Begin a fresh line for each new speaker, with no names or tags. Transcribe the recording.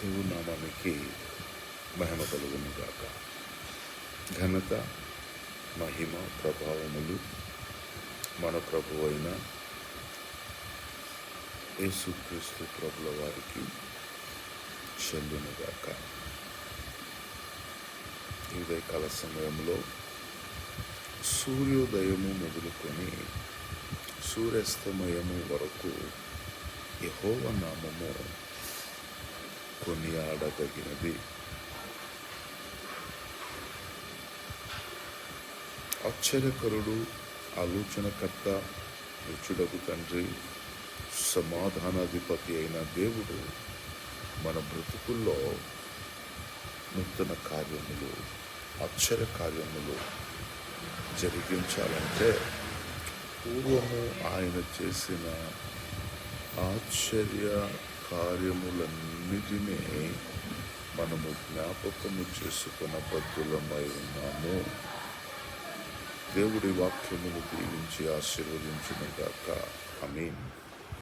దేవుని నామానికి మహిమ కలుగును గాక. ఘనత, మహిమ, ప్రభావములు మన ప్రభు అయిన యేసుక్రీస్తు ప్రభుల వారికి చెల్లును గాక. ఈ ఉదయకాల సమయంలో సూర్యోదయము మొదలుకొని సూర్యాస్తమయము వరకు యెహోవా నామము కొనియాడదగినది. ఆశ్చర్యకరుడు, ఆలోచనకర్త, రుచుడకు తండ్రి, సమాధానాధిపతి అయిన దేవుడు మన బ్రతుకుల్లో నూతన కార్యములు, ఆశ్చర్య కార్యములు జరిగించాలంటే పూర్వము ఆయన చేసిన ఆశ్చర్య కార్యములన్నిటినీ మనము జ్ఞాపకము చేసుకున్న బద్ధులమై ఉన్నాము. దేవుడి వాక్యమును దీవించి ఆశీర్వదించును గాక. ఆమేన్.